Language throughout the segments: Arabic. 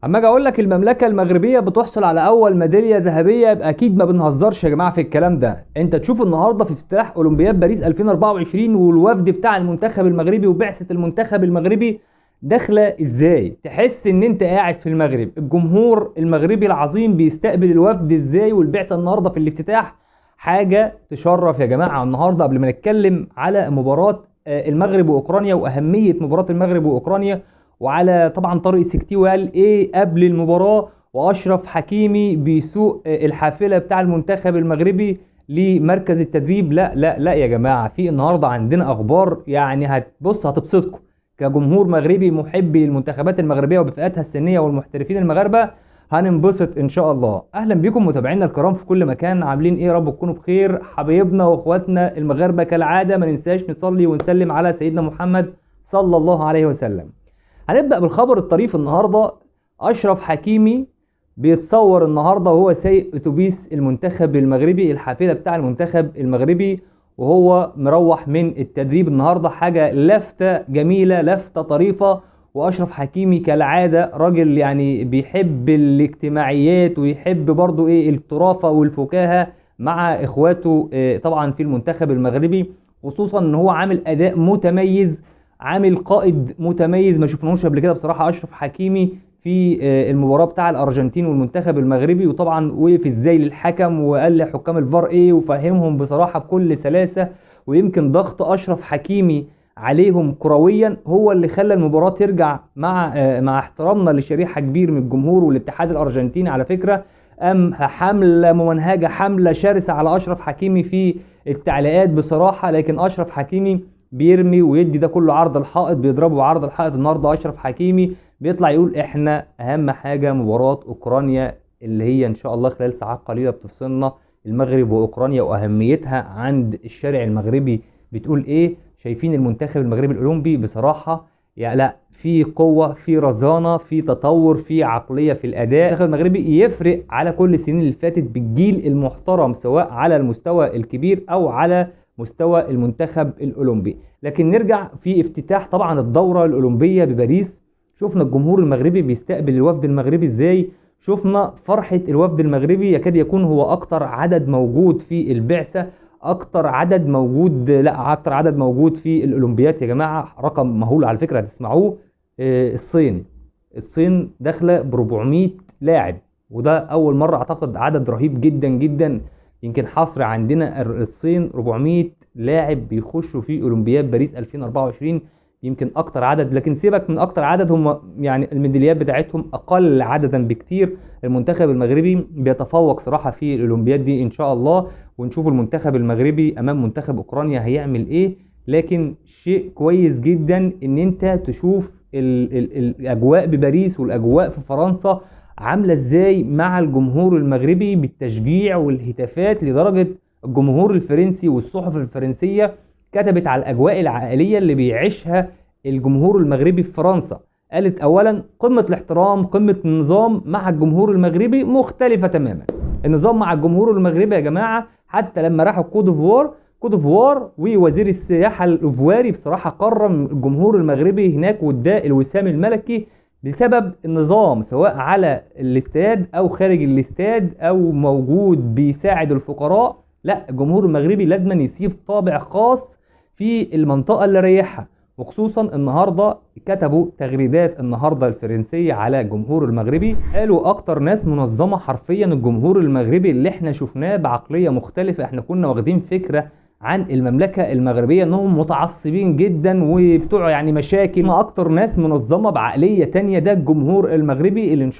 اما اجي اقول لك المملكه المغربيه بتحصل على اول ميداليه ذهبيه، يبقى اكيد ما بنهزرش يا جماعه في الكلام ده. انت تشوف النهارده في افتتاح اولمبياد باريس 2024 والوفد بتاع المنتخب المغربي وبعثه المنتخب المغربي داخله ازاي، تحس ان انت قاعد في المغرب. الجمهور المغربي العظيم بيستقبل الوفد ازاي، والبعثه النهارده في الافتتاح حاجه تشرف يا جماعه. النهارده قبل ما نتكلم على مباراه المغرب واوكرانيا واهميه مباراه المغرب واوكرانيا، وعلى طبعا طارق السكتيوي قال ايه قبل المباراه، واشرف حكيمي بيسوق الحافله بتاع المنتخب المغربي لمركز التدريب. لا لا لا يا جماعه، في النهارده عندنا اخبار يعني هتبص هتبسطكم كجمهور مغربي محبي للمنتخبات المغربيه وبفئاتها السنيه والمحترفين المغاربه. هننبسط ان شاء الله. اهلا بكم متابعينا الكرام في كل مكان، عاملين ايه؟ رب تكونوا بخير. حبايبنا واخواتنا المغاربه كالعاده ما ننساش نصلي ونسلم على سيدنا محمد صلى الله عليه وسلم. هنبدأ بالخبر الطريف النهارده. أشرف حكيمي بيتصور النهارده وهو سايق أتوبيس المنتخب المغربي، الحافلة بتاع المنتخب المغربي، وهو مروح من التدريب النهارده. حاجة لفتة جميلة، لفتة طريفة. وأشرف حكيمي كالعادة راجل يعني بيحب الاجتماعيات ويحب برضو ايه الطرافة والفكاهة مع اخواته طبعا في المنتخب المغربي، خصوصا ان هو عامل اداء متميز، عامل قائد متميز ما شفناهوش قبل كده بصراحه. اشرف حكيمي في المباراه بتاع الارجنتين والمنتخب المغربي، وطبعا وقف ازاي للحكم وقال لحكام الفار ايه وفهمهم بصراحه بكل سلاسه. ويمكن ضغط اشرف حكيمي عليهم كرويا هو اللي خلى المباراه ترجع مع احترامنا لشريحه كبير من الجمهور والاتحاد الارجنتيني على فكره. حمله ممنهجه، حمله شرسه على اشرف حكيمي في التعليقات بصراحه. لكن اشرف حكيمي بيرمي ويدي ده كله عرض الحائط، بيضربه بعرض الحائط. النهارده اشرف حكيمي بيطلع يقول احنا اهم حاجه مباراه اوكرانيا اللي هي ان شاء الله خلال ساعات قليله بتفصلنا، المغرب واوكرانيا واهميتها عند الشارع المغربي. بتقول ايه؟ شايفين المنتخب المغربي الاولمبي بصراحه يا لا، في قوه، في رزانه، في تطور، في عقليه في الاداء. المنتخب المغربي يفرق على كل السنين اللي فاتت بالجيل المحترم، سواء على المستوى الكبير او على مستوى المنتخب الاولمبي. لكن نرجع في افتتاح طبعا الدوره الاولمبيه بباريس، شفنا الجمهور المغربي بيستقبل الوفد المغربي ازاي. شفنا فرحه الوفد المغربي، يكاد يكون هو اكتر عدد موجود في البعثه، اكتر عدد موجود، لا اكتر عدد موجود في الاولمبيات يا جماعه. رقم مهول على فكره هتسمعوه. الصين داخله ب 400 لاعب، وده اول مره اعتقد، عدد رهيب جدا جدا. يمكن حصر عندنا الصين 400 لاعب بيخشوا في اولمبياد باريس 2024، يمكن اكتر عدد. لكن سيبك من اكتر عدد، هم يعني الميداليات بتاعتهم اقل عددا بكتير. المنتخب المغربي بيتفوق صراحة في الاولمبياد دي ان شاء الله، ونشوف المنتخب المغربي امام منتخب اوكرانيا هيعمل ايه. لكن شيء كويس جدا ان انت تشوف ال الاجواء بباريس والاجواء في فرنسا عامله ازاي مع الجمهور المغربي بالتشجيع والهتافات، لدرجه الجمهور الفرنسي والصحف الفرنسيه كتبت على الاجواء العائليه اللي بيعيشها الجمهور المغربي في فرنسا. قالت اولا قمه الاحترام، قمه النظام مع الجمهور المغربي مختلفه تماما. النظام مع الجمهور المغربي يا جماعه، حتى لما راحوا كودوفوار ووزير السياحه الاوفواري بصراحه كرم الجمهور المغربي هناك واداه الوسام الملكي بسبب النظام، سواء على الاستاد او خارج الاستاد او موجود بيساعد الفقراء. لا، الجمهور المغربي لازم يسيب طابع خاص في المنطقه اللي ريحها. وخصوصا النهارده كتبوا تغريدات النهارده الفرنسيه على الجمهور المغربي، قالوا اكتر ناس منظمه حرفيا الجمهور المغربي اللي احنا شفناه بعقليه مختلفه. احنا كنا واخدين فكره عن المملكه المغربيه انهم متعصبين جدا وبتوع يعني مشاكل، ما اكتر ناس منظمه بعقليه تانية ده الجمهور المغربي، اللي ان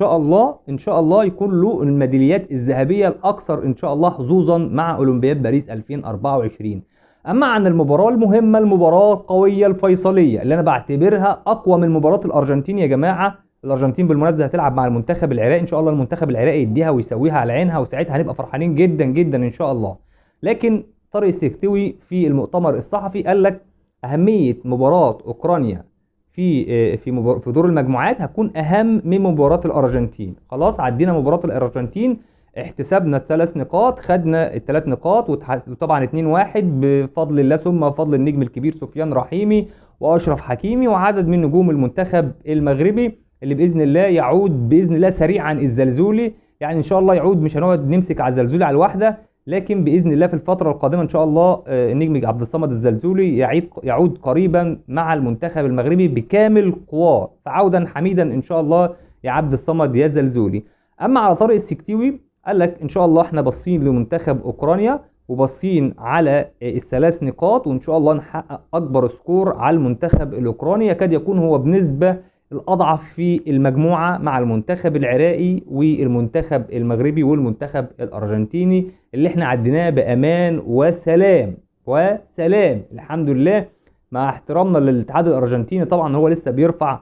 شاء الله يكون له الميداليات الذهبيه الاكثر ان شاء الله حظوظا مع اولمبياد باريس 2024. اما عن المباراه المهمه، المباراه القويه الفيصليه اللي انا بعتبرها اقوى من مباراه الارجنتين يا جماعه. الارجنتين بالمناسبه هتلعب مع المنتخب العراقي، ان شاء الله المنتخب العراقي يديها ويسويها على عينها، وساعتها هنبقى فرحانين جدا جدا ان شاء الله. لكن طارق السكتوي في المؤتمر الصحفي قال لك اهميه مباراه اوكرانيا في دور المجموعات هتكون اهم من مباراه الارجنتين. خلاص عدينا مباراه الارجنتين، احتسبنا الثلاث نقاط، خدنا الثلاث نقاط، وطبعا 2-1 بفضل الله ثم بفضل النجم الكبير سفيان رحيمي واشرف حكيمي وعدد من نجوم المنتخب المغربي. اللي باذن الله يعود باذن الله سريعا الزلزولي. يعني ان شاء الله يعود، مش هنقعد نمسك على الزلزولي على الواحده، لكن باذن الله في الفتره القادمه ان شاء الله النجم عبد الصمد الزلزولي يعود قريبا مع المنتخب المغربي بكامل قواه، فعودا حميدا ان شاء الله يا عبد الصمد يا زلزولي. اما على طارق السكتيوي قال لك ان شاء الله احنا باصين لمنتخب اوكرانيا وباصين على الثلاث نقاط، وان شاء الله نحقق اكبر سكور على المنتخب الاوكراني، يكاد يكون هو بنسبه الاضعف في المجموعه مع المنتخب العراقي والمنتخب المغربي والمنتخب الارجنتيني اللي احنا عديناه بامان وسلام وسلام الحمد لله. مع احترامنا للاتحاد الارجنتيني طبعا، هو لسه بيرفع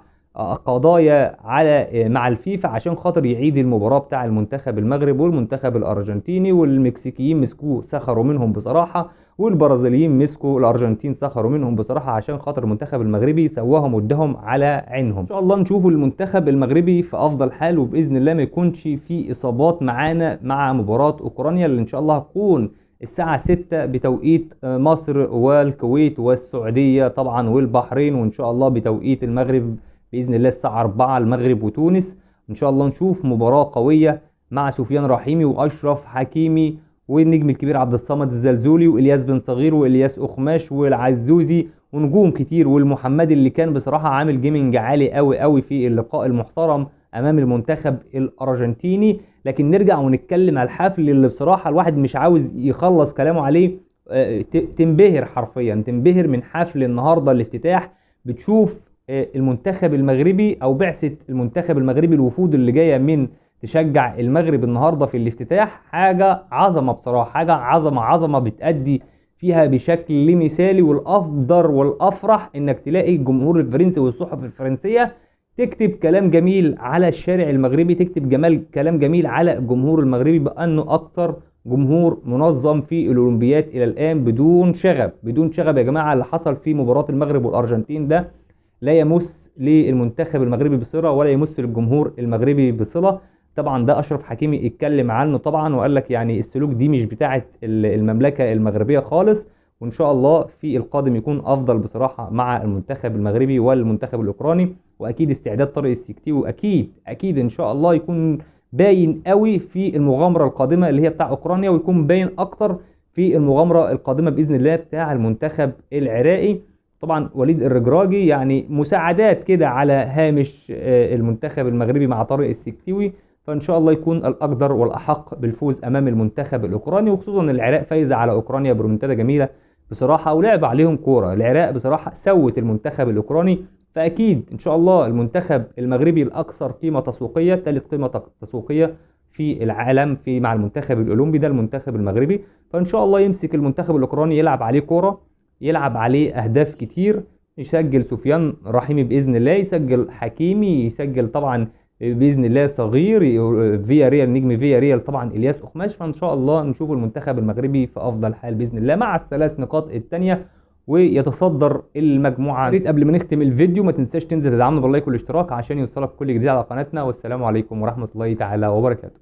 قضايا على مع الفيفا عشان خاطر يعيد المباراه بتاع المنتخب المغرب والمنتخب الارجنتيني، والمكسيكيين مسكوه سخروا منهم بصراحه، والبرازيليين مسكوا الارجنتين سخروا منهم بصراحه عشان خاطر المنتخب المغربي سواهم وادهم على عينهم. ان شاء الله نشوف المنتخب المغربي في افضل حال، وباذن الله ما يكونش في اصابات معانا مع مباراه اوكرانيا اللي ان شاء الله هتكون الساعة 6 بتوقيت مصر والكويت والسعودية طبعا والبحرين، وإن شاء الله بتوقيت المغرب بإذن الله الساعة 4 المغرب وتونس. إن شاء الله نشوف مباراة قوية مع سفيان رحيمي وأشرف حكيمي والنجم الكبير عبد الصمد الزلزولي وإلياس بن صغير وإلياس أخماش والعزوزي ونجوم كتير، والمحمدي اللي كان بصراحة عامل جيمنج عالي قوي قوي في اللقاء المحترم أمام المنتخب الأرجنتيني. لكن نرجع ونتكلم على الحفل اللي بصراحة الواحد مش عاوز يخلص كلامه عليه. تنبهر حرفيا، تنبهر من حفل النهاردة الافتتاح. بتشوف المنتخب المغربي او بعثة المنتخب المغربي، الوفود اللي جاية من تشجع المغرب النهاردة في الافتتاح، حاجة عظمة بصراحة، حاجة عظمة بتأدي فيها بشكل مثالي. والافضل والافرح انك تلاقي الجمهور الفرنسي والصحف الفرنسية تكتب كلام جميل على الشارع المغربي، تكتب كلام جميل على الجمهور المغربي بأنه أكتر جمهور منظم في الأولمبياد إلى الآن بدون شغب. بدون شغب يا جماعة، اللي حصل في مباراة المغرب والأرجنتين ده لا يمس للمنتخب المغربي بصلة ولا يمس للجمهور المغربي بصلة. طبعا ده أشرف حكيمي اتكلم عنه طبعا وقال لك يعني السلوك دي مش بتاعة المملكة المغربية خالص، وإن شاء الله في القادم يكون أفضل بصراحة مع المنتخب المغربي والمنتخب الأوكراني. واكيد استعداد طارق السكتيوي اكيد ان شاء الله يكون باين قوي في المغامره القادمه اللي هي بتاع اوكرانيا، ويكون باين اكتر في المغامره القادمه باذن الله بتاع المنتخب العراقي. طبعا وليد الرجراجي يعني مساعدات كده على هامش المنتخب المغربي مع طارق السكتيوي، فان شاء الله يكون الاقدر والاحق بالفوز امام المنتخب الاوكراني، وخصوصا ان العراق فايزه على اوكرانيا بريمونتادا جميله بصراحه ولعب عليهم كوره. العراق بصراحه سوت المنتخب الاوكراني، فاكيد ان شاء الله المنتخب المغربي الاكثر قيمه تسويقيه، ثالث قيمه تسويقيه في العالم في مع المنتخب الاولمبي ده المنتخب المغربي. فان شاء الله يمسك المنتخب الاوكراني يلعب عليه كوره، يلعب عليه اهداف كتير، يسجل سفيان رحيمي باذن الله، يسجل حكيمي، يسجل طبعا باذن الله صغير فيا ريال نجم فيا ريال طبعا الياس اخماش. فان شاء الله نشوف المنتخب المغربي في افضل حال باذن الله مع الثلاث نقاط الثانيه ويتصدر المجموعه. ريت قبل ما نختم الفيديو ما تنساش تنزل تدعمنا باللايك والاشتراك عشان يوصلك كل جديد على قناتنا، والسلام عليكم ورحمه الله تعالى وبركاته.